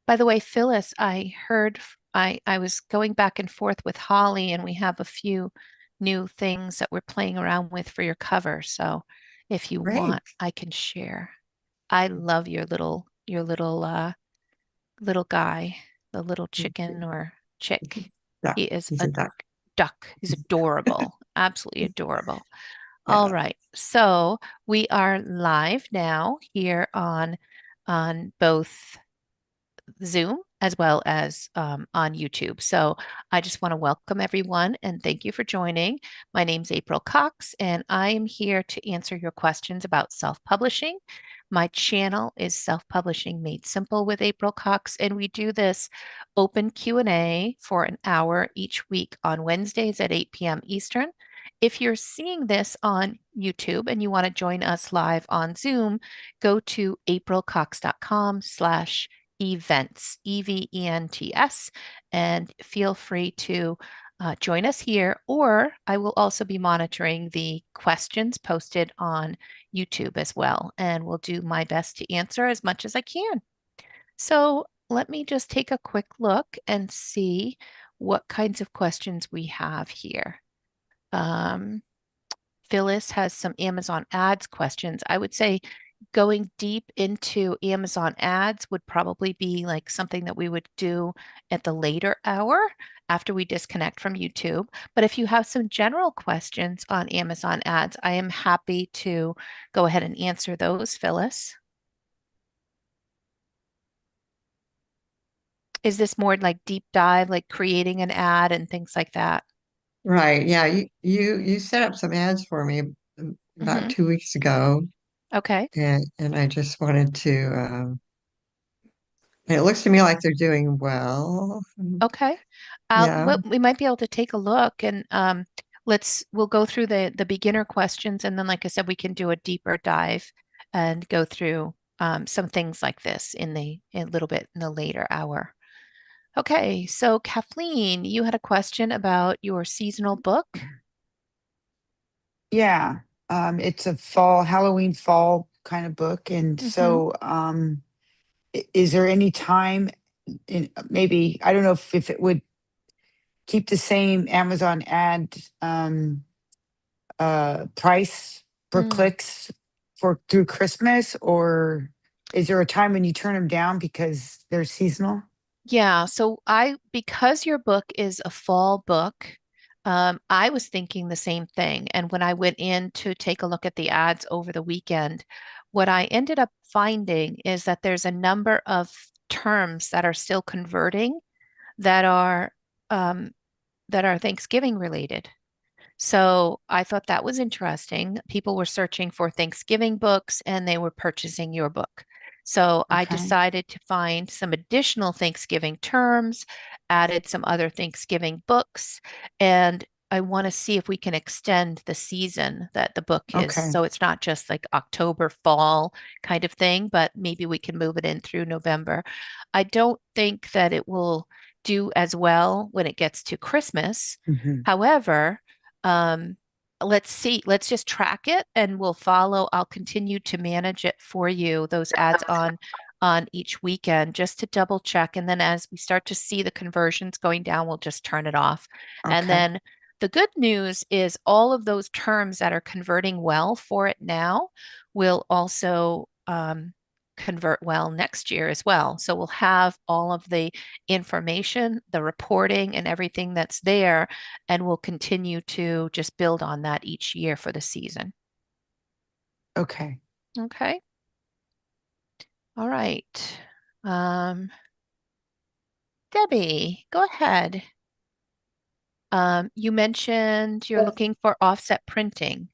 By the way, Phyllis, I heard I was going back and forth with Holly, and we have a few new things that we're playing around with for your cover. So if you Great. want, I can share. I love your little guy, the little chicken or chick. Duck. He is He's a a duck. duck. He's adorable, absolutely adorable. All Yeah. right. So we are live now here on both Zoom as well as on YouTube. So I just want to welcome everyone and thank you for joining. My name's April Cox, and I am here to answer your questions about self-publishing. My channel is Self-Publishing Made Simple with April Cox, and we do this open Q&A for an hour each week on Wednesdays at 8 p.m. Eastern. If you're seeing this on YouTube and you want to join us live on Zoom, go to aprilcox.com/events, EVENTS, and feel free to join us here, or I will also be monitoring the questions posted on YouTube as well, and will do my best to answer as much as I can. So let me just take a quick look and see what kinds of questions we have here. Um, Phyllis has some Amazon ads questions. I would say going deep into Amazon ads would probably be like something that we would do at the later hour after we disconnect from YouTube. But if you have some general questions on Amazon ads, I am happy to go ahead and answer those, Phyllis. Is this more like deep dive, like creating an ad and things like that? Right. Yeah. You set up some ads for me about Hmm. 2 weeks ago, Okay. and I just wanted to. And it looks to me like they're doing well. Okay. Yeah. We might be able to take a look and we'll go through the beginner questions, and then like I said, we can do a deeper dive and go through some things like this in a little bit in the later hour. Okay, so Kathleen, you had a question about your seasonal book. Yeah, it's a fall, Halloween fall kind of book. And Hmm. so, is there any time in maybe, I don't know if it would keep the same Amazon ad price per Mm. clicks for through Christmas, or is there a time when you turn them down because they're seasonal? Yeah, so because your book is a fall book, I was thinking the same thing. And when I went in to take a look at the ads over the weekend, what I ended up finding is that there's a number of terms that are still converting that are um, that are Thanksgiving related. So I thought that was interesting. People were searching for Thanksgiving books and they were purchasing your book. So I Okay. decided to find some additional Thanksgiving terms, added some other Thanksgiving books, and I want to see if we can extend the season that the book is. Okay. So it's not just like October, fall kind of thing, but maybe we can move it in through November. I don't think that it will do as well when it gets to Christmas. Hmm. However, um, let's see, let's just track it and we'll follow. I'll continue to manage it for you, those ads on each weekend just to double check. And then as we start to see the conversions going down, we'll just turn it off. And Okay. then the good news is all of those terms that are converting well for it now will also convert well next year as well. So we'll have all of the information, the reporting, and everything that's there, and we'll continue to just build on that each year for the season. Okay. Okay. All right. Um, Debbie, go ahead. You mentioned you're Yes. looking for offset printing.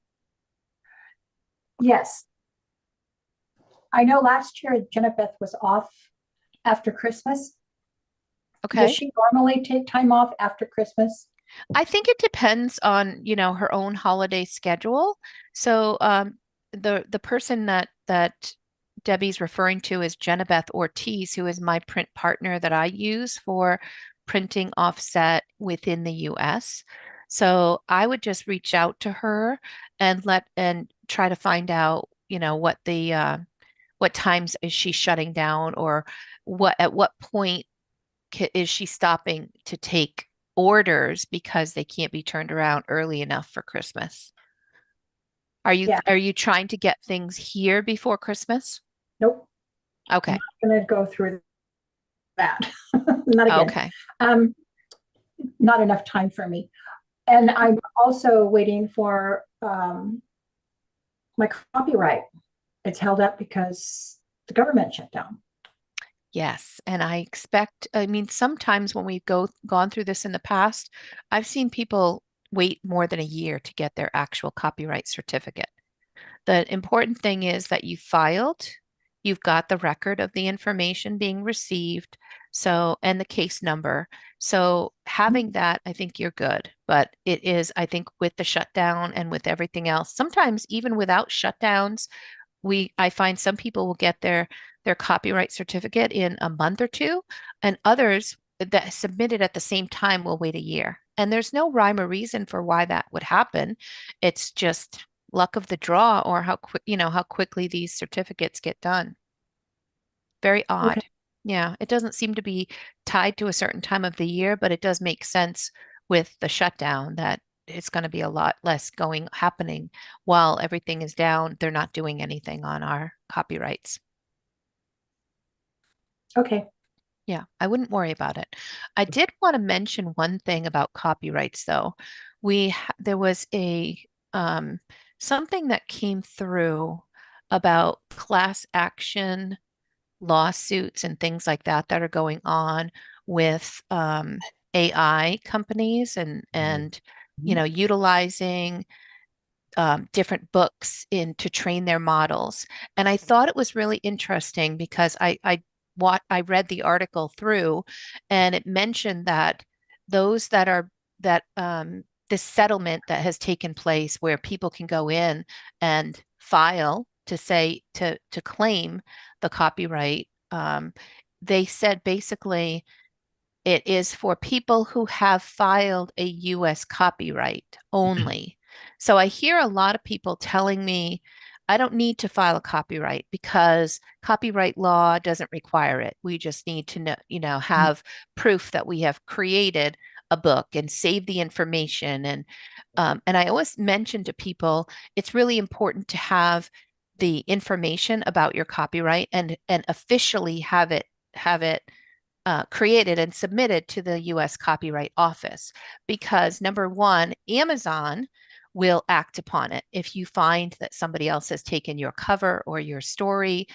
Yes. I know last year Jennifer was off after Christmas. Does Okay. she normally take time off after Christmas? I think it depends on, her own holiday schedule. So the person that Debbie's referring to is Jenabeth Ortiz, who is my print partner that I use for printing offset within the US. So I would just reach out to her and try to find out, what times is she shutting down, or at what point is she stopping to take orders because they can't be turned around early enough for Christmas? Yeah. Are you trying to get things here before Christmas? Nope. I'm Okay. not going to go through that. Not again. Okay. Um, not enough time for me. And I'm also waiting for my copyright. It's held up because the government shut down. Yes, and I mean, sometimes when we've gone through this in the past, I've seen people wait more than a year to get their actual copyright certificate. The important thing is that you filed, you've got the record of the information being received, so, and the case number. So having that, I think you're good. But it is, I think, with the shutdown and with everything else, sometimes even without shutdowns, I find some people will get their copyright certificate in a month or two, and others that submitted at the same time will wait a year. And there's no rhyme or reason for why that would happen. It's just luck of the draw, or how quick, how quickly these certificates get done. Very Okay. odd. Yeah, it doesn't seem to be tied to a certain time of the year, but it does make sense with the shutdown that it's going to be a lot less happening while everything is down. They're not doing anything on our copyrights. Okay. Yeah, I wouldn't worry about it. I did want to mention one thing about copyrights, though. There was a something that came through about class action lawsuits and things like that are going on with AI companies and utilizing different books to train their models. And I thought it was really interesting because I read the article through, and it mentioned that those that are that this settlement that has taken place where people can go in and file to say to claim the copyright. They said basically it is for people who have filed a US copyright only. So I hear a lot of people telling me, I don't need to file a copyright because copyright law doesn't require it. We just need to know, have proof that we have created a book and save the information. And I always mention to people, it's really important to have the information about your copyright and officially have it created and submitted to the US Copyright Office because number one, Amazon will act upon it if you find that somebody else has taken your cover or your story,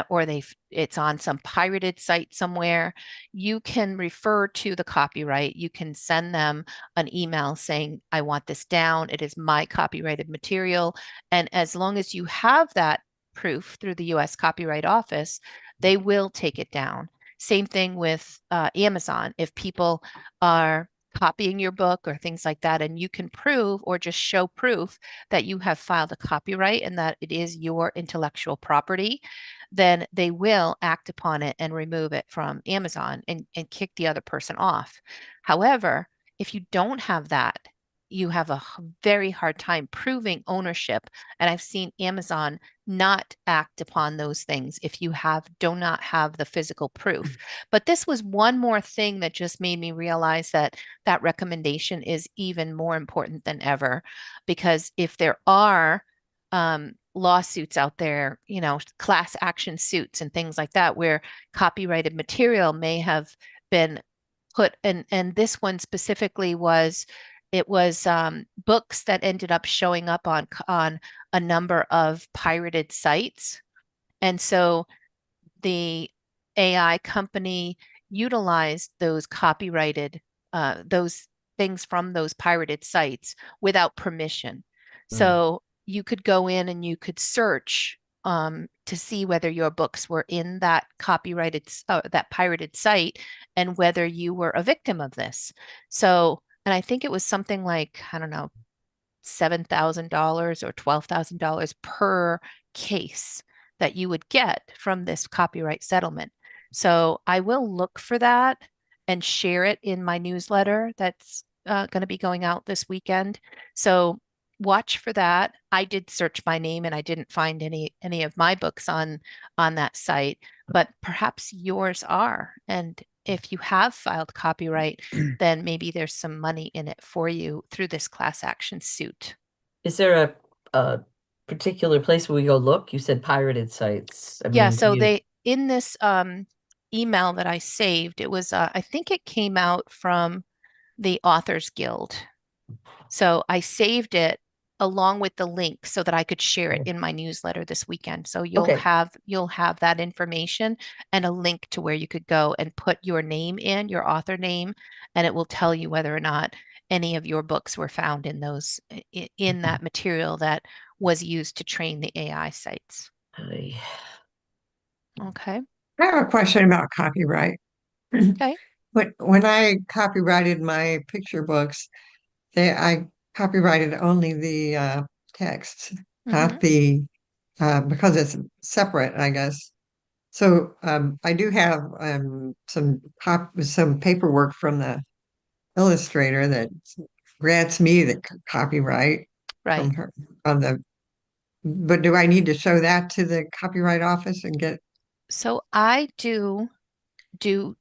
or it's on some pirated site somewhere. You can refer to the copyright. You can send them an email saying, I want this down. It is my copyrighted material. And as long as you have that proof through the US Copyright Office, they will take it down. Same thing with Amazon. If people are copying your book or things like that, and you can prove or just show proof that you have filed a copyright and that it is your intellectual property, then they will act upon it and remove it from Amazon and kick the other person off. However, if you don't have that, you have a very hard time proving ownership. And I've seen Amazon not act upon those things if you do not have the physical proof. But this was one more thing that just made me realize that recommendation is even more important than ever, because if there are lawsuits out there, class action suits and things like that, where copyrighted material may have been put, and this one specifically was, it was books that ended up showing up on a number of pirated sites. And so the AI company utilized those copyrighted, those things from those pirated sites without permission. So you could go in and you could search to see whether your books were in that that pirated site and whether you were a victim of this. So, and I think it was something like, I don't know, $7,000 or $12,000 per case that you would get from this copyright settlement. So I will look for that and share it in my newsletter that's going to be going out this weekend. So watch for that. I did search my name and I didn't find any of my books on that site, but perhaps yours are. And if you have filed copyright, then maybe there's some money in it for you through this class action suit. Is there a particular place where we go look? You said pirated sites. I Yeah, mean, so they in this email that I saved, it was I think it came out from the Authors Guild. So I saved it along with the link so that I could share it in my newsletter this weekend. So you'll Okay. have that information and a link to where you could go and put your name in, your author name, and it will tell you whether or not any of your books were found in those in that material that was used to train the AI sites. Ay. Okay. I have a question about copyright. Okay. When I copyrighted my picture books, I copyrighted only the text, not Mhm. the because it's separate, I guess. So I do have some paperwork from the illustrator that grants me the copyright Right. from her on the. But do I need to show that to the copyright office and get? So I do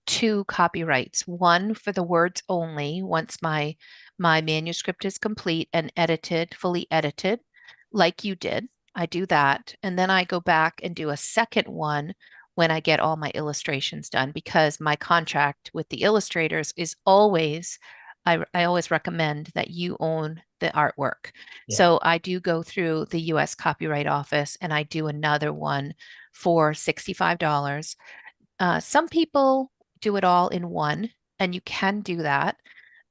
two copyrights, one for the words only once my manuscript is complete and edited, fully edited, like you did. I do that. And then I go back and do a second one when I get all my illustrations done because my contract with the illustrators is always, I always recommend that you own the artwork. Yeah. So I do go through the US Copyright Office and I do another one for $65. Some people do it all in one, and you can do that.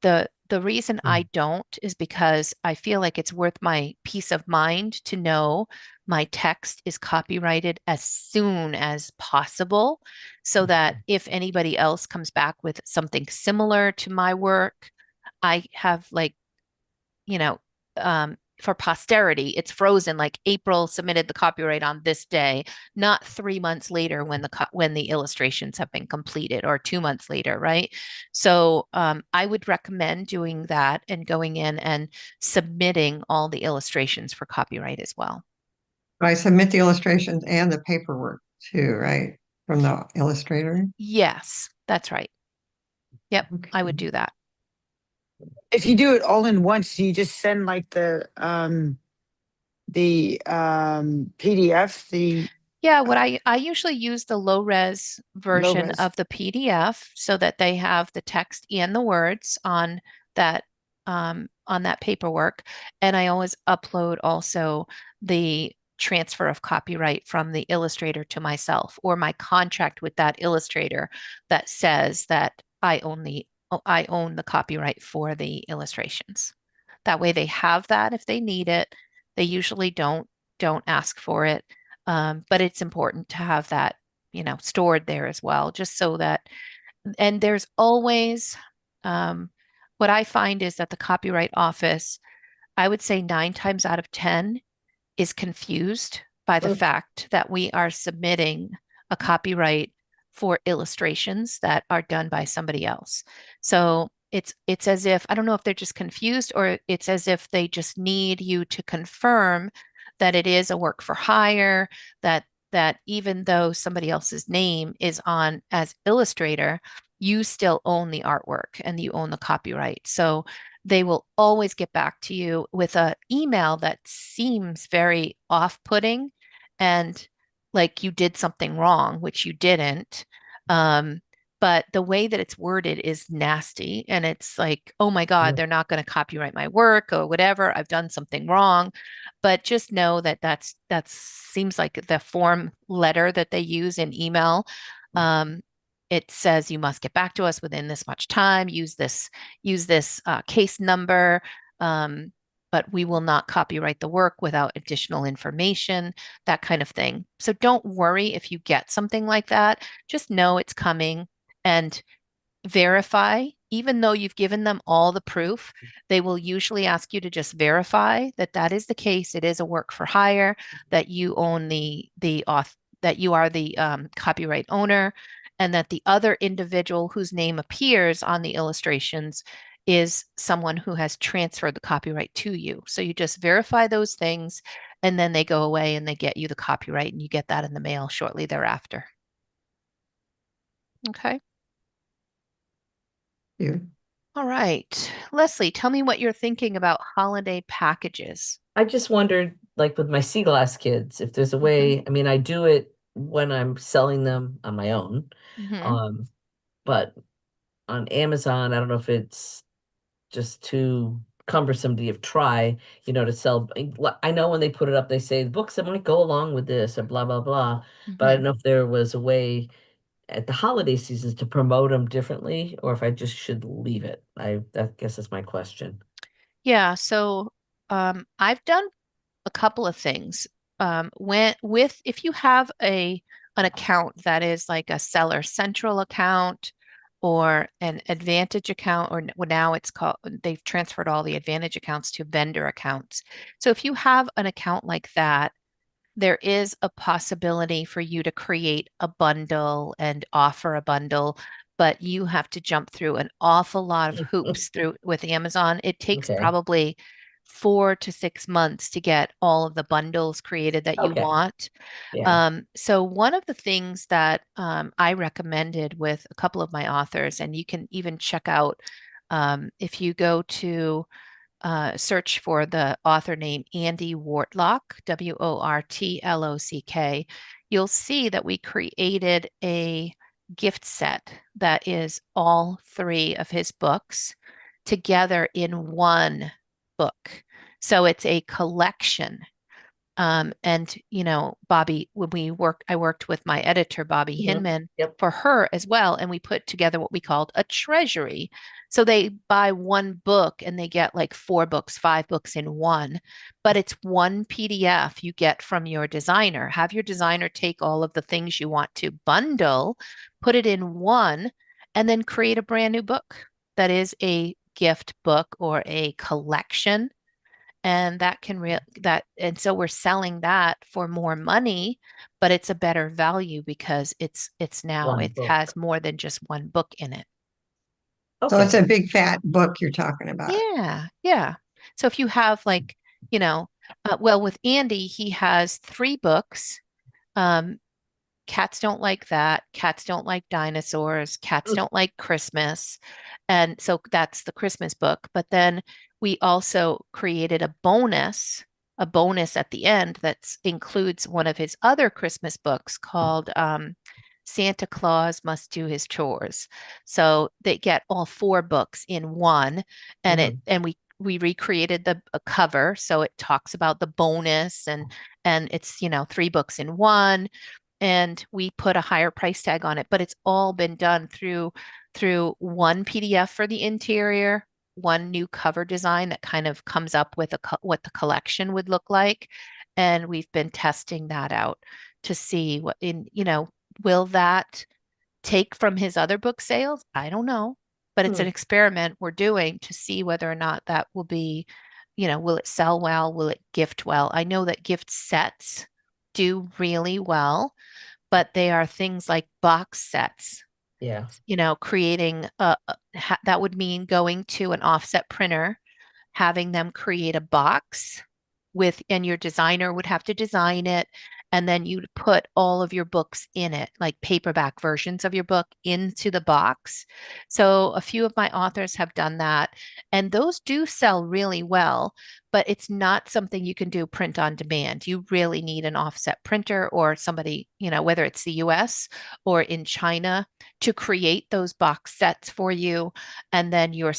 The reason I don't is because I feel like it's worth my peace of mind to know my text is copyrighted as soon as possible, so that if anybody else comes back with something similar to my work, I have like you know, for posterity, it's frozen like April submitted the copyright on this day, not 3 months later when when the illustrations have been completed or 2 months later, right? So I would recommend doing that and going in and submitting all the illustrations for copyright as well. I submit the illustrations and the paperwork too, right? From the illustrator. Yes, that's right. Yep, I would Okay. do that. If you do it all in once, you just send like the PDF, the Yeah, what I usually use the low res low version res. of the PDF so that they have the text and the words that on that paperwork. And I always upload also the transfer of copyright from the illustrator to myself or my contract with that illustrator that says that I own the copyright for the illustrations. That way they have that if they need it. They usually don't ask for it. But it's important to have that, stored there as well, just so that, and there's always, what I find is that the Copyright Office, I would say 9 times out of 10, is confused by the Oh. fact that we are submitting a copyright for illustrations that are done by somebody else. So it's as if, I don't know if they're just confused or it's as if they just need you to confirm that it is a work for hire, that even though somebody else's name is on as illustrator, you still own the artwork and you own the copyright. So they will always get back to you with an email that seems very off-putting and like you did something wrong, which you didn't. But the way that it's worded is nasty. And it's like, oh my God, they're not going to copyright my work or whatever. I've done something wrong. But just know that that seems like the form letter that they use in email. It says you must get back to us within this much time. Use this case number. But we will not copyright the work without additional information, that kind of thing. So don't worry if you get something like that. Just know it's coming and verify. Even though you've given them all the proof, they will usually ask you to just verify that that is the case. It is a work for hire, that you own that you are the copyright owner, and that the other individual whose name appears on the illustrations is someone who has transferred the copyright to you. So you just verify those things, and then they go away and they get you the copyright, and you get that in the mail shortly thereafter. Okay. Yeah. All right. Leslie, tell me what you're thinking about holiday packages. I just wondered, like with my sea glass kids, if there's a way, I mean, I do it when I'm selling them on my own. Mm-hmm. Um, but on Amazon, I don't know if it's just too cumbersome to try, to sell. I know when they put it up, they say the books that might go along with this or blah, blah, blah. But I Mm-hmm. don't know if there was a way at the holiday seasons to promote them differently, or if I just should leave it. I guess that's my question. Yeah, so I've done a couple of things. If you have an account that is like a Seller Central account or an Advantage account, or well, now it's called, they've transferred all the Advantage accounts to vendor accounts. So if you have an account like that, there is a possibility for you to create a bundle and offer a bundle, but you have to jump through an awful lot of hoops through with Amazon. It takes Okay. probably 4 to 6 months to get all of the bundles created that you Okay. want. Yeah. So one of the things that I recommended with a couple of my authors, and you can even check out if you go to search for the author name Andy Wortlock, Wortlock, you'll see that we created a gift set that is all three of his books together in one book. So it's a collection. And Bobby, I worked with my editor, Bobby Mhm. Hinman, Yep. for her as well, and we put together what we called a treasury. So they buy one book and they get like 4 books, 5 books in one, but it's one PDF you get from your designer. Have your designer take all of the things you want to bundle, put it in one, and then create a brand new book that is a gift book or a collection, and that can real that and so we're selling that for more money, but it's a better value because it's now One it book. has more than just one book in it. So it's Okay. a big fat book you're talking about. Yeah. So if you have like, you know well, with Andy, he has 3 books. um Cats don't like that. Cats don't like dinosaurs. Cats Mm. don't like Christmas. And so that's the Christmas book. But then we also created a bonus at the end that includes one of his other Christmas books called Santa Claus Must Do His Chores. So they get all 4 books in one, and it Mhm. and we recreated the a cover so it talks about the bonus, and it's 3 books in one, and we put a higher price tag on it, but it's all been done through one PDF for the interior, one new cover design that kind of comes up with what the collection would look like, and we've been testing that out to see will that take from his other book sales? I don't know, but it's an Hmm. experiment we're doing to see whether or not that will be, will it sell well? Will it gift well? I know that gift sets do really well, but they are things like box sets. Yeah. Creating that would mean going to an offset printer, having them create a box and your designer would have to design it, and then you'd put all of your books in it, like paperback versions of your book into the box. So a few of my authors have done that, and those do sell really well, but it's not something you can do print on demand. You really need an offset printer or somebody, whether it's the US or in China, to create those box sets for you, and then you're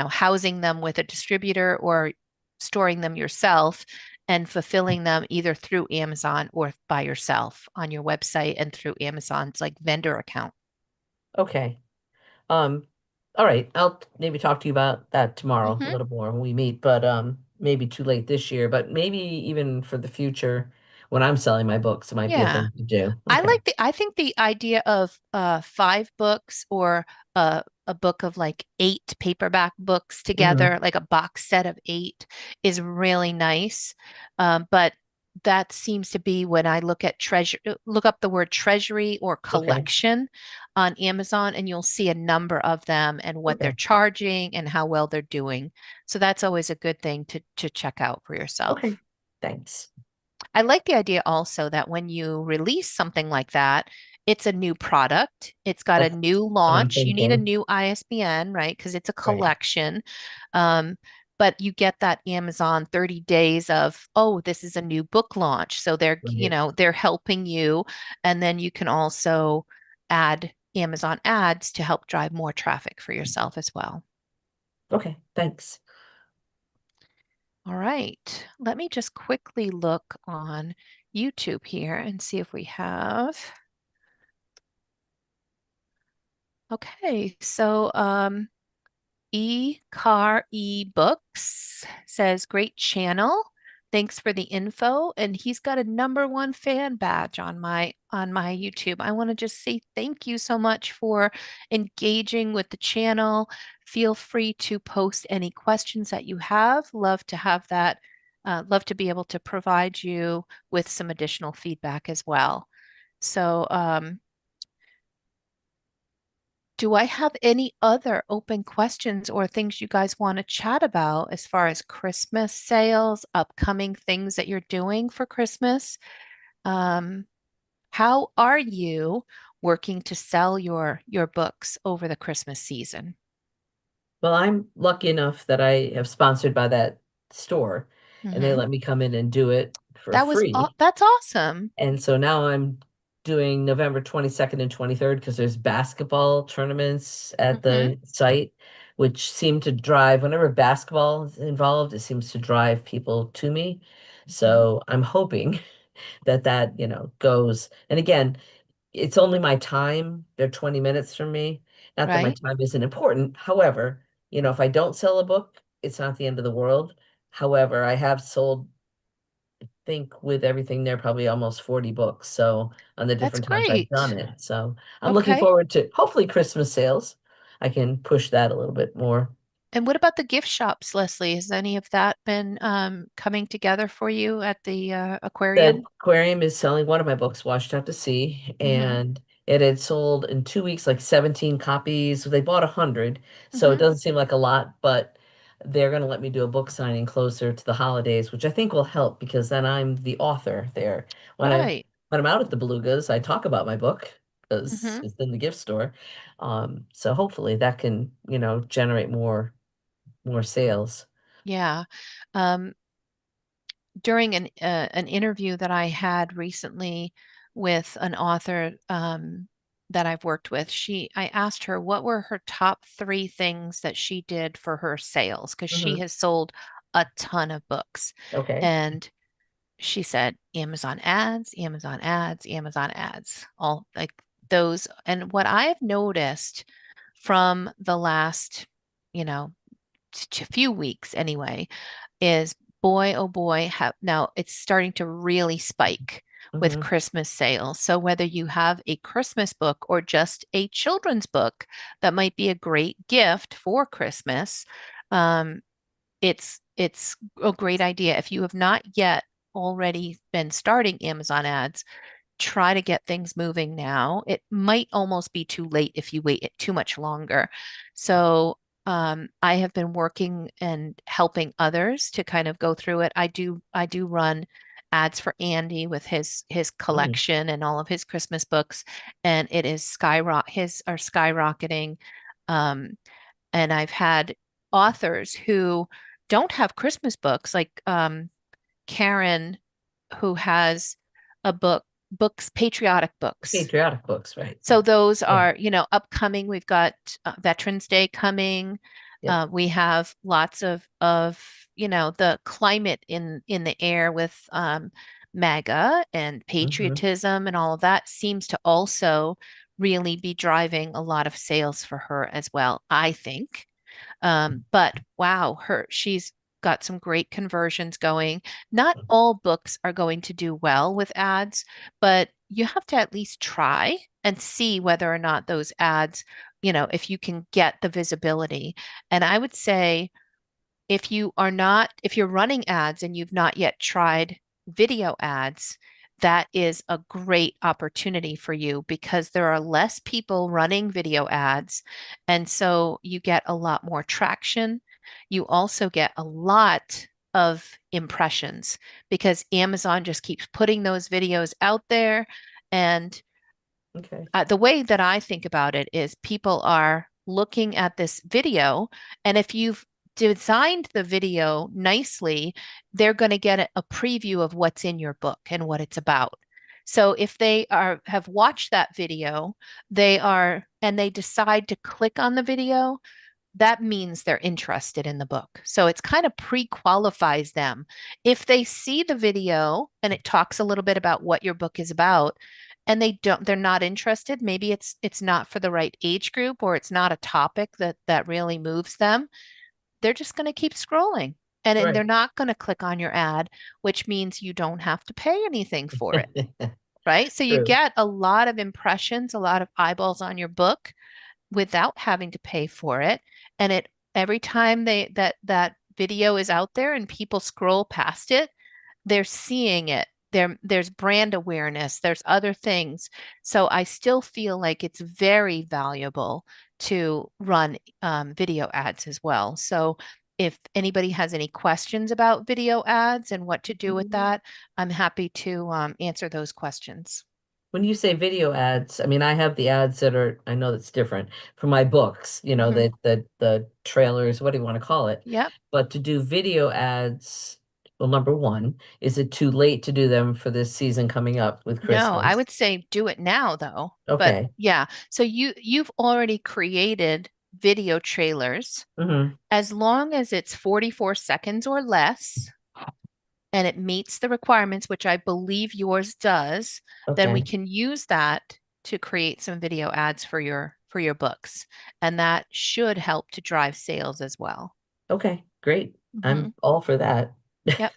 housing them with a distributor or storing them yourself and fulfilling them either through Amazon or by yourself on your website and through Amazon's like vendor account. Okay. Um, all right. I'll maybe talk to you about that tomorrow a Hmm. little more when we meet, but maybe too late this year, but maybe even for the future when I'm selling my books, it might be a Yeah. thing to do. Okay. I think the idea of 5 books or a book of like 8 paperback books Hmm. together, like a box set of 8, is really nice. But that seems to be when I look at look up the word treasury or Okay. collection on Amazon, and you'll see a number of them and what they're Okay. charging and how well they're doing. So that's always a good thing to check out for yourself. Okay. Thanks. I like the idea also that when you release something like that, it's a new product. It's got a That's new what I'm launch. You need a thinking. new ISBN, right? Because it's a Right. collection. Um, but you get that Amazon 30 days of, oh, this is a new book launch. So they're, Right. they're helping you. And then you can also add Amazon ads to help drive more traffic for yourself as well. Okay. Thanks. All right. Let me just quickly look on YouTube here and see if we have. Okay, so E-Car E-Books says, great channel. Thanks for the info. And he's got a #1 fan badge on my YouTube. I want to just say thank you so much for engaging with the channel. Feel free to post any questions that you have. Love to have that. Love to be able to provide you with some additional feedback as well. So do I have any other open questions or things you guys want to chat about as far as Christmas sales, upcoming things that you're doing for Christmas? Um, how are you working to sell your books over the Christmas season? Well, I'm lucky enough that I have sponsored by that store and they Hmm. let me come in and do it for free. That's awesome. And so now I'm doing November 22nd and 23rd because there's basketball tournaments at Hmm. the site, which seem to drive, whenever basketball is involved, it seems to drive people to me. Hmm. So I'm hoping that goes. And again, it's only my time. They're 20 minutes from me. Not that my Right? time isn't important. However, if I don't sell a book, it's not the end of the world. However, I have sold, think with everything there, probably almost 40 books. So on the That's different times I've great. done it. So I'm looking Okay. forward to hopefully Christmas sales. I can push that a little bit more. And what about the gift shops, Leslie? Has any of that been coming together for you at the The aquarium? aquarium is selling one of my books, Washed Out to Sea, Hmm. and it had sold in 2 weeks like 17 copies. So they bought 100, so it Hmm. doesn't seem like a lot, but they're going to let me do a book signing closer to the holidays, which I think will help because then I'm the author there. When I Right. when I'm out at the Belugas, I talk about my book because Hmm. it's in the gift store. So hopefully that can, generate more sales. Yeah. Um, during an interview that I had recently with an author that I've worked with, I asked her what were her top 3 things that she did for her sales because she Hmm. has sold a ton of books, Okay. and she said Amazon ads, Amazon ads, Amazon ads, all like those. And what I've noticed from the last, you know, few weeks anyway, is boy, oh boy, now it's starting to really spike with Hmm. Christmas sales. So whether you have a Christmas book or just a children's book that might be a great gift for Christmas, um, it's a great idea. If you have not yet already been starting Amazon ads, try to get things moving now. It might almost be too late if you wait too much longer. So I have been working and helping others to kind of go through it. I do run ads for Andy with his Mm. collection and all of his Christmas books, and it is skyrocket. His are skyrocketing. Um, and I've had authors who don't have Christmas books, like Karen, who has a books, patriotic books. Patriotic books, right? So those Yeah. are, upcoming. We've got Veterans Day coming. Yep. We have lots of the climate in the air with MAGA and Hmm. patriotism and all of that seems to also really be driving a lot of sales for her as well, I think. But wow, she's got some great conversions going. Not all books are going to do well with ads, but you have to at least try and see whether or not those ads, if you can get the visibility. And I would say if you're running ads and you've not yet tried video ads, that is a great opportunity for you because there are less people running video ads. And so you get a lot more traction. You also get a lot of impressions because Amazon just keeps putting those videos out there. And Okay. the way that I think about it is people are looking at this video, and if you've designed the video nicely, they're going to get a preview of what's in your book and what it's about. So if they have watched that video, and they decide to click on the video, that means they're interested in the book. So it's kind of pre-qualifies them. If they see the video and it talks a little bit about what your book is about and they're not interested, maybe it's not for the right age group or it's not a topic that really moves them, they're just going to keep scrolling. And then Right. they're not going to click on your ad, which means you don't have to pay anything for it, right? So you True. get a lot of impressions, a lot of eyeballs on your book without having to pay for it. And it every time that video is out there and people scroll past it, they're seeing it. There's brand awareness, there's other things. So I still feel like it's very valuable to run video ads as well. So if anybody has any questions about video ads and what to do with that, I'm happy to answer those questions. When you say video ads, I mean, I have the ads that are, I know that's different for my books, you know, Mhm. the trailers, what do you want to call it? Yep. But to do video ads, well, number one, is it too late to do them for this season coming up with No, I Christmas? would say do it now though. But Okay. yeah, so you've already created video trailers. Mm-hmm. As long as it's 44 seconds or less and it meets the requirements, which I believe yours does, then we Okay. can use that to create some video ads for your books. And that should help to drive sales as well. Okay. Great. Hmm. I'm all for that. Yep.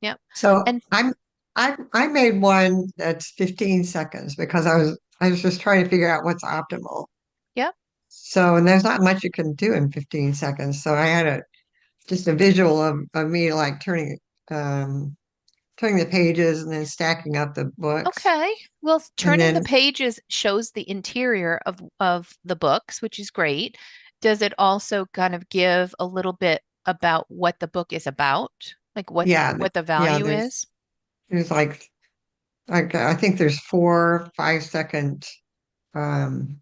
Yep. So And I made one that's 15 seconds because I was just trying to figure out what's optimal. yep. So, and there's not much you can do in 15 seconds. So I had just a visual of me like um turning the pages and then stacking up the books. Okay. Well, And turning the then pages shows the interior of the books, which is great. Does it also kind of give a little bit about what the book is about? Like yeah, what the yeah, value is? there's like I think there's 4 5 second um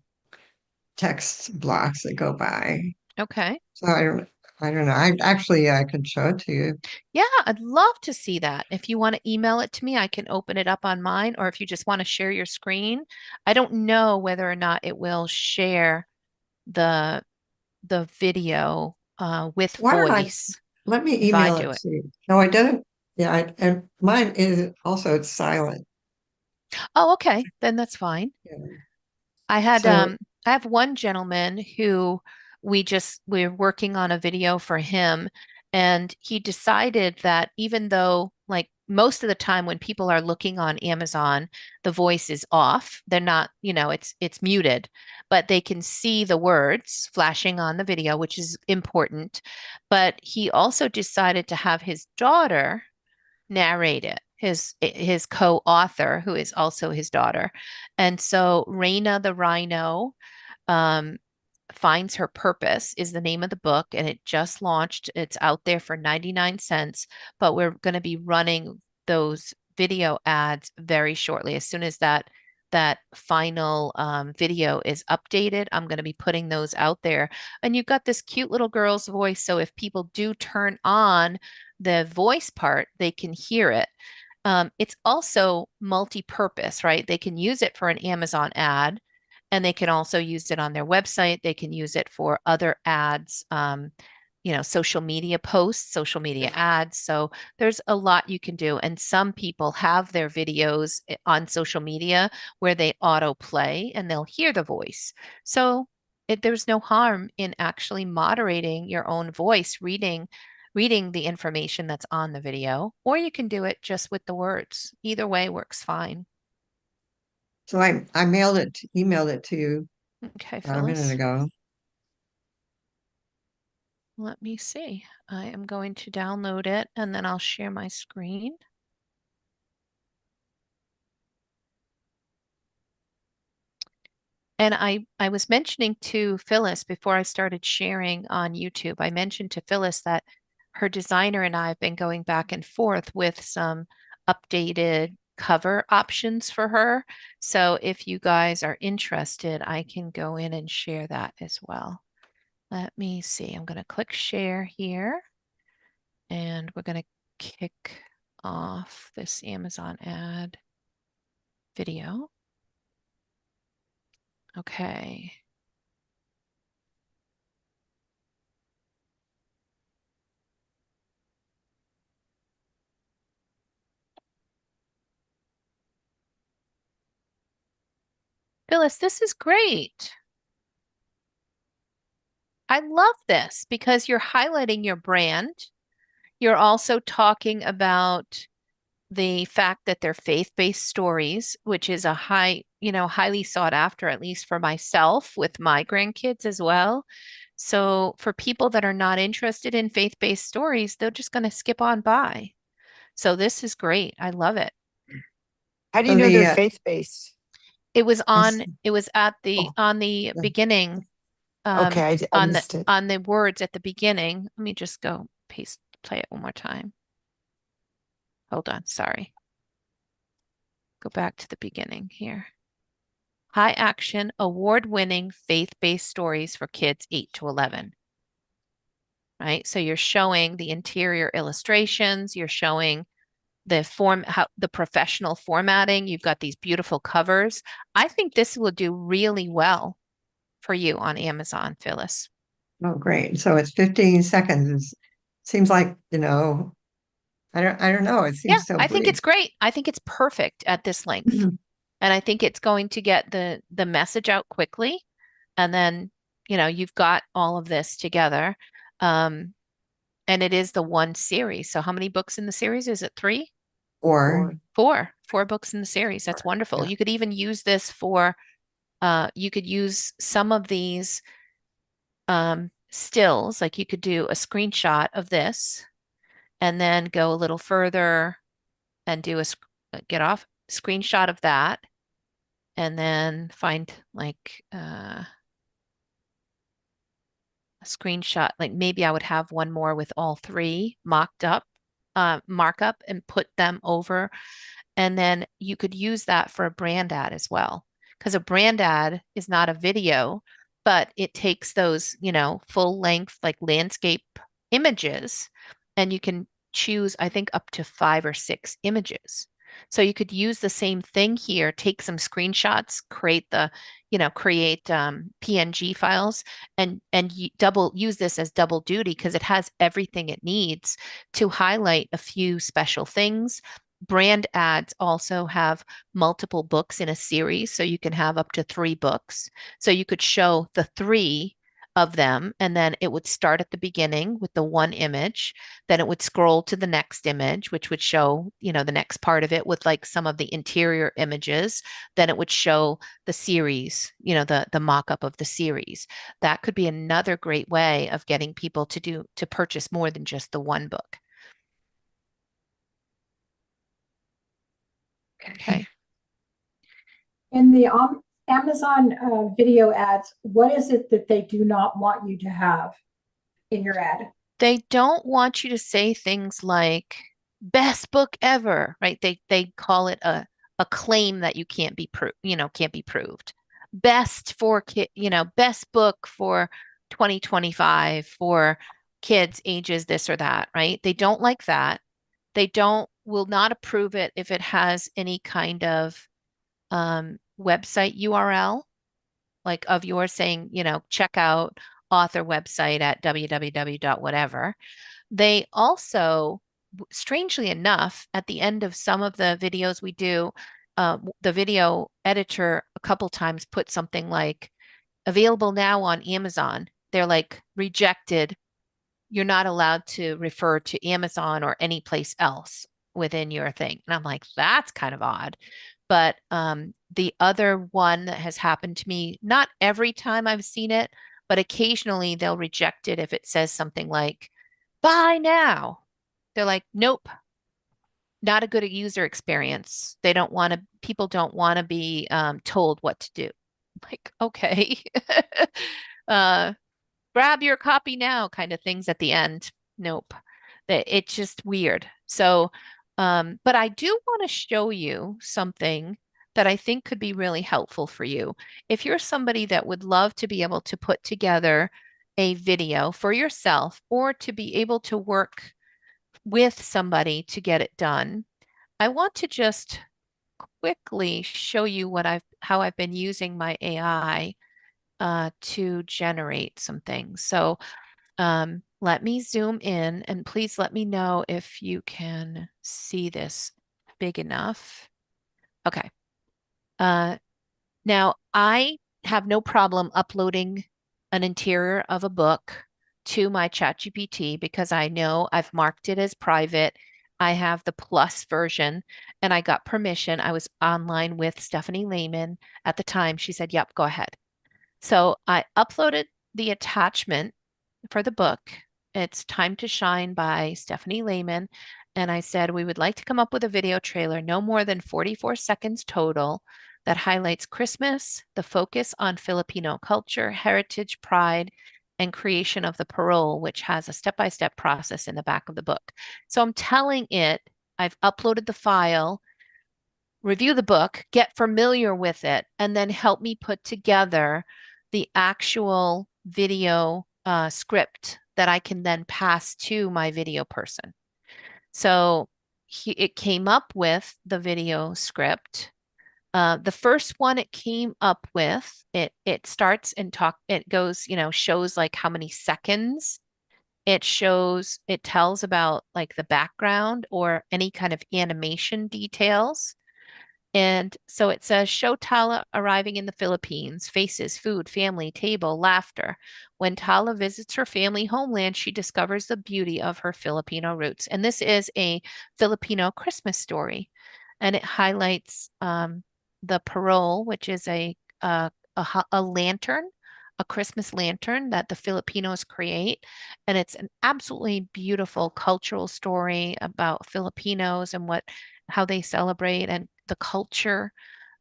text blocks that go by. Okay. So I don't know. I could show it to you. Yeah, I'd love to see that. If you want to email it to me, I can open it up on mine, or if you just want to share your screen. I don't know whether or not it will share the the video with Why don't I voice let me if I email do it it. to you? No, I didn't. Yeah, and mine is also it's silent. Oh, okay, then that's fine. Yeah. I had So I have one gentleman who we're working on a video for him, and he decided that even though like most of the time when people are looking on Amazon, the voice is off. They're not, it's muted, but they can see the words flashing on the video, which is important. But he also decided to have his daughter narrate it, his co-author, who is also his daughter. And so Raina the Rhino um, Finds Her Purpose is the name of the book, and it just launched. It's out there for 99 cents, but we're going to be running those video ads very shortly. As soon as that final video is updated, I'm going to be putting those out there. And you've got this cute little girl's voice, so if people do turn on the voice part, they can hear it. It's also multi-purpose, right? They can use it for an Amazon ad, and they can also use it on their website. They can use it for other ads, social media posts, social media ads. So there's a lot you can do. And some people have their videos on social media where they auto play and they'll hear the voice. So there's no harm in actually moderating your own voice, reading the information that's on the video, or you can do it just with the words. Either way works fine. I emailed it to you Okay, a minute Phyllis. ago. Let me see. I am going to download it and then I'll share my screen. And I was mentioning to Phyllis before I started sharing on YouTube, I mentioned to Phyllis that her designer and I have been going back and forth with some updated cover options for her. So if you guys are interested, I can go in and share that as well. Let me see. I'm going to click share here, and we're going to kick off this Amazon ad video. Okay. Phyllis, this is great. I love this because you're highlighting your brand. You're also talking about the fact that they're faith-based stories, which is a highly sought after, at least for myself with my grandkids as well. So for people that are not interested in faith-based stories, they're just going to skip on by. So this is great. I love it. How do So you know they're the faith-based? It was this- at oh, on the yeah. beginning, Okay, I missed it. on the words at the beginning. Let me just go play it one more time. Hold on, sorry. Go back to the beginning here. High action, award-winning, faith-based stories for kids 8 to 11. Right? So you're showing the interior illustrations, you're showing the professional formatting. You've got these beautiful covers. I think this will do really well for you on Amazon, Phyllis. Oh, great. So it's 15 seconds. Seems like, I don't know. It Yeah, seems so I think brief. it's great. I think it's perfect at this length. And I think it's going to get the message out quickly. And then, you've got all of this together. And it is the one series. So how many books in the series? Is it 3? Or, Four books in the series. That's wonderful. yeah. You could even use this you could use some of these stills, like you could do a screenshot of this and then go a little further and do get off screenshot of that and then find like a screenshot. Like maybe I would have one more with all 3 mocked up, markup and put them over. And then you could use that for a brand ad as well. Because a brand ad is not a video, but it takes those, full length, like landscape images, and you can choose, I think, up to 5 or 6 images. So you could use the same thing here, take some screenshots, create PNG files, and use this as double duty because it has everything it needs to highlight a few special things. Brand ads also have multiple books in a series, so you can have up to 3 books. So you could show the 3 of them, and then it would start at the beginning with the one image. Then it would scroll to the next image, which would show, the next part of it with like some of the interior images. Then it would show the series, the mock-up of the series. That could be another great way of getting people to purchase more than just the one book. Okay. In the Amazon video ads, what is it that they do not want you to have in your ad? They don't want you to say things like best book ever, right? They call it a claim that you can't be proved. Best for best book for 2025 for kids ages this or that, right? They don't like that. They will not approve it if it has any kind of website URL, like of yours saying, check out author website at www. whatever. They also, strangely enough, at the end of some of the videos we do, the video editor a couple times put something like available now on Amazon. They're like rejected. You're not allowed to refer to Amazon or any place else within your thing. And I'm like, that's kind of odd. But the other one that has happened to me, not every time I've seen it, but occasionally they'll reject it if it says something like, buy now. They're like, nope, not a good user experience. People don't want to be told what to do. Like, okay. uh, grab your copy now kind of things at the end. Nope. It's just weird. So, but I do want to show you something that I think could be really helpful for you. If you're somebody that would love to be able to put together a video for yourself or to be able to work with somebody to get it done, I want to just quickly show you how I've been using my AI to generate some things. So let me zoom in and please let me know if you can see this big enough. Okay. Now I have no problem uploading an interior of a book to my ChatGPT because I know I've marked it as private. I have the plus version and I got permission. I was online with Stephanie Lehman at the time. She said, yep, go ahead. So I uploaded the attachment for the book. It's Time to Shine by Stephanie Lehman. And I said, we would like to come up with a video trailer, no more than 44 seconds total, that highlights Christmas, the focus on Filipino culture, heritage, pride, and creation of the parole, which has a step-by-step process in the back of the book. So I'm telling it, I've uploaded the file, review the book, get familiar with it, and then help me put together the actual video script that I can then pass to my video person. So it came up with the video script. The first one it came up with, it starts and it goes, shows like how many seconds. It tells about like the background or any kind of animation details. And so it says, show Tala arriving in the Philippines, faces, food, family, table, laughter. When Tala visits her family homeland, she discovers the beauty of her Filipino roots. And this is a Filipino Christmas story. And it highlights the parole, which is a lantern, a Christmas lantern that the Filipinos create. And it's an absolutely beautiful cultural story about Filipinos and how they celebrate and the culture,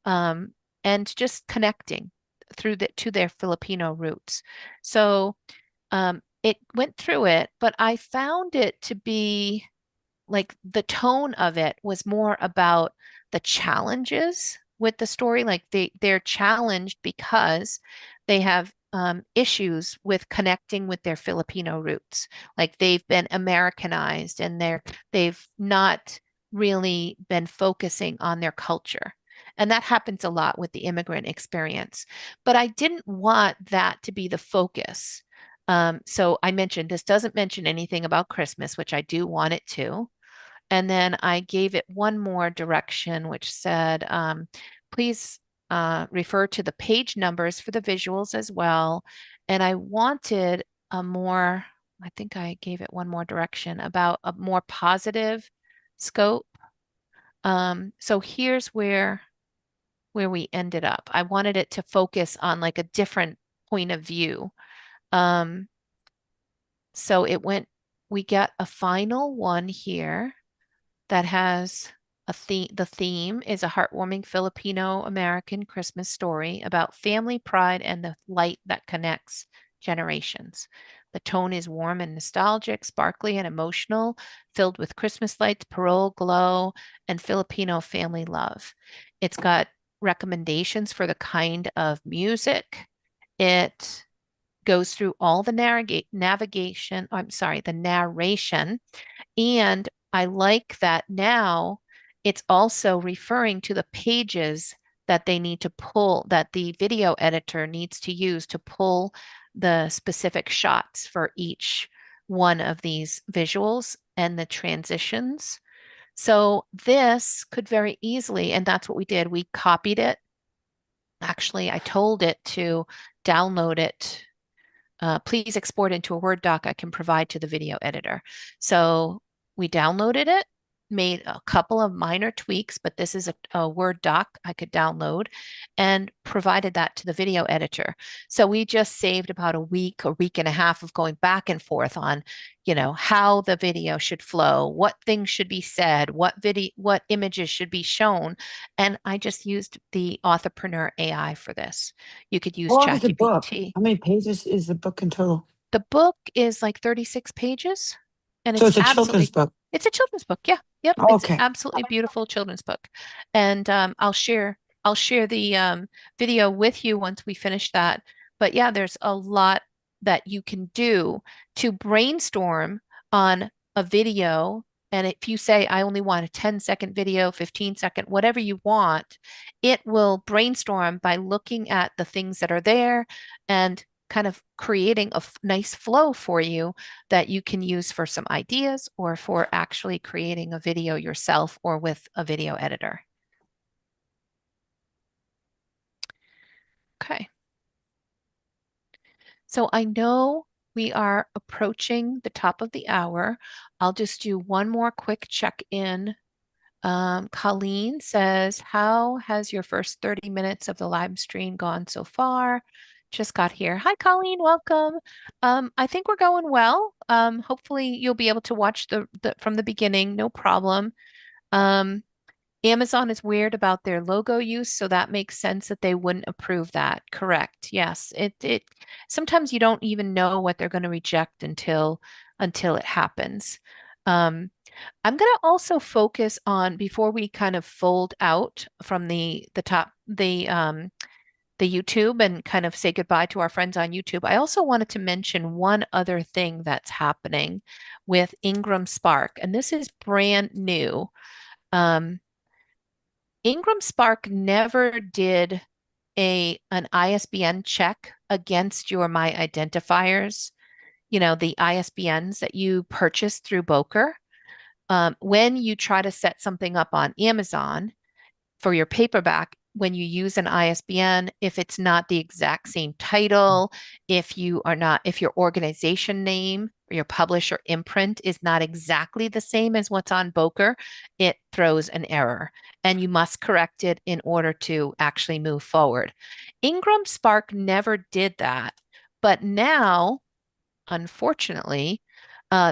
and just connecting to their Filipino roots. So it went through it, but I found it to be like the tone of it was more about the challenges with the story. Like they're challenged because they have issues with connecting with their Filipino roots. Like they've been Americanized and they've not really been focusing on their culture. And that happens a lot with the immigrant experience. But I didn't want that to be the focus. So I mentioned this doesn't mention anything about Christmas, which I do want it to. And then I gave it one more direction, which said, please refer to the page numbers for the visuals as well. And I wanted I think I gave it one more direction about a more positive scope. So here's where we ended up. I wanted it to focus on like a different point of view. So we got a final one here that has a theme. The theme is a heartwarming Filipino American Christmas story about family pride and the light that connects generations. The tone is warm and nostalgic, sparkly and emotional, filled with Christmas lights, parole glow, and Filipino family love. It's got recommendations for the kind of music. It goes through all the navigation, the narration, and I like that now it's also referring to the pages that they need to pull, that the video editor needs to use to pull the specific shots for each one of these visuals and the transitions. So this could very easily, and that's what we did. We copied it. Actually, I told it to download it. Please export into a Word doc I can provide to the video editor. So we downloaded it made a couple of minor tweaks, but this is a Word doc I could download and provided that to the video editor. So we just saved about a week and a half of going back and forth on, how the video should flow, what things should be said, what images should be shown. And I just used the Authorpreneur AI for this. You could use How long is the book? ChatGPT. How many pages is the book in total? The book is like 36 pages, and So it's it's a children's book. it's a children's book. Yeah. Yep. Oh, It's okay. absolutely beautiful children's book. And I'll share the video with you once we finish that. But yeah, there's a lot that you can do to brainstorm on a video. And if you say, I only want a 10-second video, 15-second, whatever you want, it will brainstorm by looking at the things that are there and kind of creating a nice flow for you that you can use for some ideas or for actually creating a video yourself or with a video editor. Okay. So I know we are approaching the top of the hour. I'll just do one more quick check-in. Colleen says, how has your first 30 minutes of the live stream gone so far? Just got here. Hi, Colleen, welcome. I think we're going well. Hopefully you'll be able to watch from the beginning, no problem. Amazon is weird about their logo use, so that makes sense that they wouldn't approve that. Correct. Yes. It sometimes you don't even know what they're going to reject until it happens. I'm going to also focus on, before we kind of fold out from the YouTube and kind of say goodbye to our friends on YouTube, I also wanted to mention one other thing that's happening with Ingram Spark, and this is brand new. Ingram Spark never did an ISBN check against your My Identifiers, the ISBNs that you purchased through Boker. When you try to set something up on Amazon for your paperback, when you use an ISBN, if it's not the exact same title, if your organization name or your publisher imprint is not exactly the same as what's on Boker, it throws an error and you must correct it in order to actually move forward. Ingram Spark never did that, but now, unfortunately,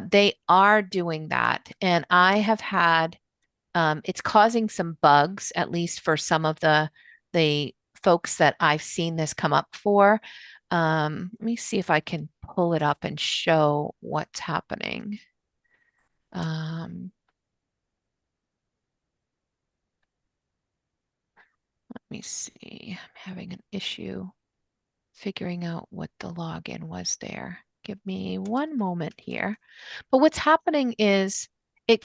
they are doing that. And I have had, it's causing some bugs, at least for some of the folks that I've seen this come up for. Let me see if I can pull it up and show what's happening. Let me see. I'm having an issue figuring out what the login was there. Give me one moment here. But what's happening is it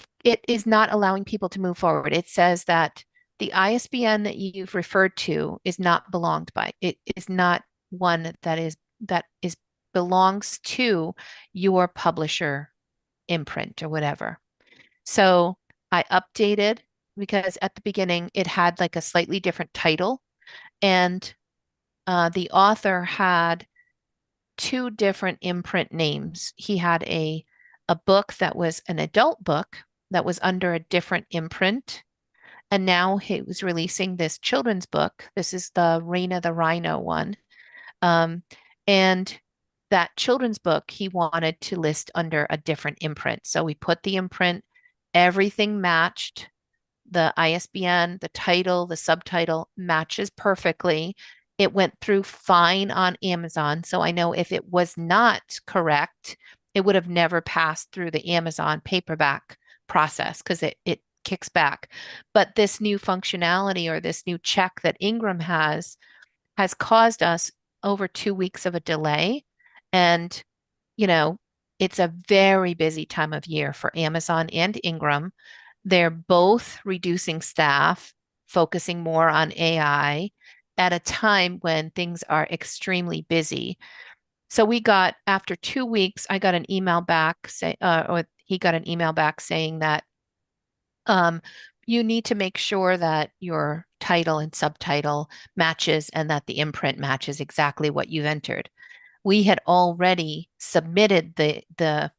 is not allowing people to move forward. It says that the ISBN that you've referred to is not belonged by. It is not one that belongs to your publisher imprint or whatever. So I updated, because at the beginning it had like a slightly different title, and the author had two different imprint names. He had a book that was an adult book that was under a different imprint, and now he was releasing this children's book. This is the Reina the Rhino one. And that children's book he wanted to list under a different imprint. So we put the imprint, everything matched. The ISBN, the title, the subtitle matches perfectly. It went through fine on Amazon. So I know if it was not correct, it would have never passed through the Amazon paperback process, because it kicks back. But this new functionality, or this new check that Ingram has caused us over 2 weeks of a delay. And, it's a very busy time of year for Amazon and Ingram. They're both reducing staff, focusing more on AI at a time when things are extremely busy. So after 2 weeks, I got an email back or he got an email back saying that you need to make sure that your title and subtitle matches and that the imprint matches exactly what you've entered. We had already submitted the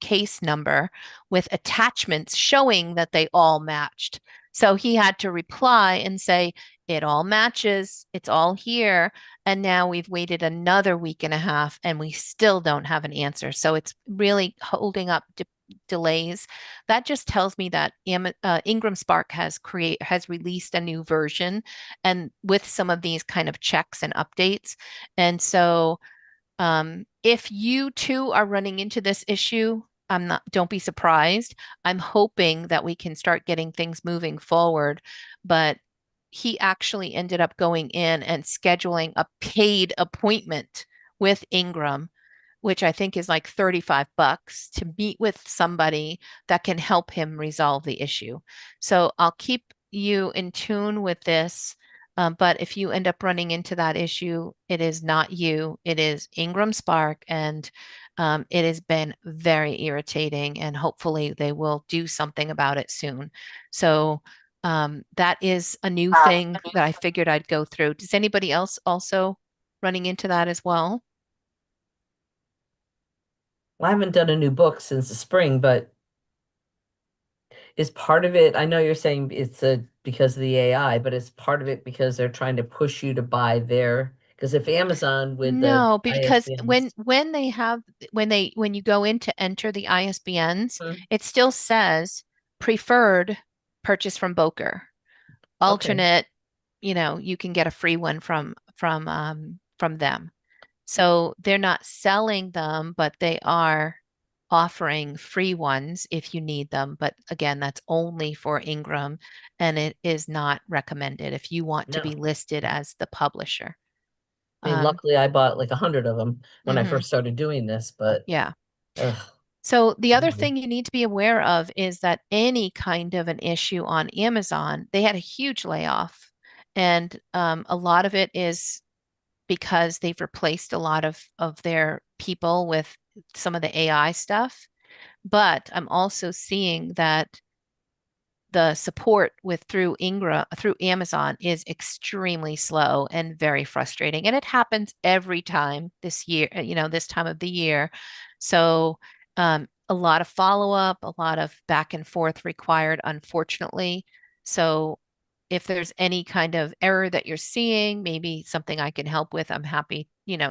case number with attachments showing that they all matched. So he had to reply and say, it all matches, it's all here. And now we've waited another week and a half and we still don't have an answer. So it's really holding up delays. That just tells me that Ingram Spark has released a new version and with some of these kind of checks and updates. And so if you too are running into this issue, don't be surprised. I'm hoping that we can start getting things moving forward, but he actually ended up going in and scheduling a paid appointment with Ingram, which I think is like $35 to meet with somebody that can help him resolve the issue. So I'll keep you in tune with this. But if you end up running into that issue, it is not you, it is Ingram Spark, and it has been very irritating, and hopefully they will do something about it soon. So that is a new thing that I figured I'd go through. Does anybody else also running into that as well? I haven't done a new book since the spring, but is part of it, I know you're saying it's because of the AI, but is part of it because they're trying to push you to buy their, because if Amazon with the No, because ISBNs, when you go in to enter the ISBNs, Hmm. it still says preferred purchase from Boker. Okay, Alternate, you can get a free one from them. So they're not selling them, but they are offering free ones if you need them. But again, that's only for Ingram, and it is not recommended if you want to no. be listed as the publisher. I mean, Um, luckily I bought like 100 of them when I mhm, first started doing this, but yeah. ugh, So the other anyway. thing you need to be aware of is that any kind of an issue on Amazon, they had a huge layoff, and a lot of it is because they've replaced a lot of their people with some of the AI stuff. But I'm also seeing that the support through Amazon is extremely slow and very frustrating. And it happens every time this year, this time of the year. So a lot of follow-up, a lot of back and forth required, unfortunately. So if there's any kind of error that you're seeing, maybe something I can help with, I'm happy,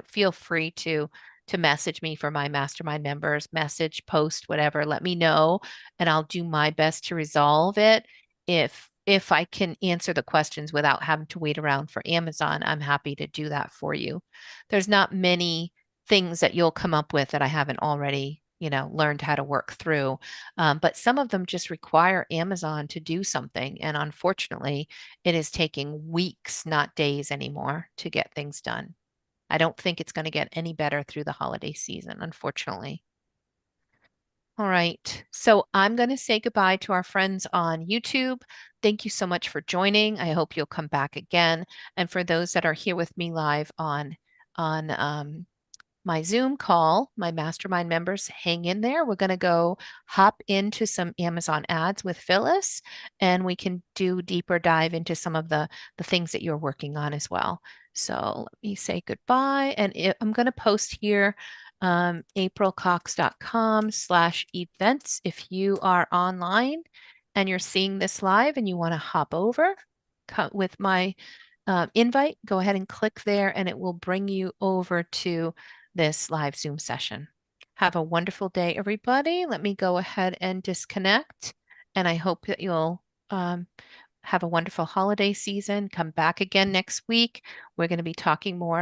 feel free to message me for my mastermind members, message, post, whatever, let me know, and I'll do my best to resolve it. If I can answer the questions without having to wait around for Amazon, I'm happy to do that for you. There's not many things that you'll come up with that I haven't already, learned how to work through. But some of them just require Amazon to do something. And unfortunately, it is taking weeks, not days anymore, to get things done. I don't think it's going to get any better through the holiday season, unfortunately. All right. So I'm going to say goodbye to our friends on YouTube. Thank you so much for joining. I hope you'll come back again. And for those that are here with me live on my Zoom call, my mastermind members, hang in there. We're going to go hop into some Amazon ads with Phyllis, and we can do deeper dive into some of the things that you're working on as well. So let me say goodbye. And I'm going to post here aprilcox.com/events. If you are online and you're seeing this live and you want to hop over with my invite, go ahead and click there and it will bring you over to this live Zoom session. Have a wonderful day, everybody. Let me go ahead and disconnect. And I hope that you'll have a wonderful holiday season. Come back again next week. We're going to be talking more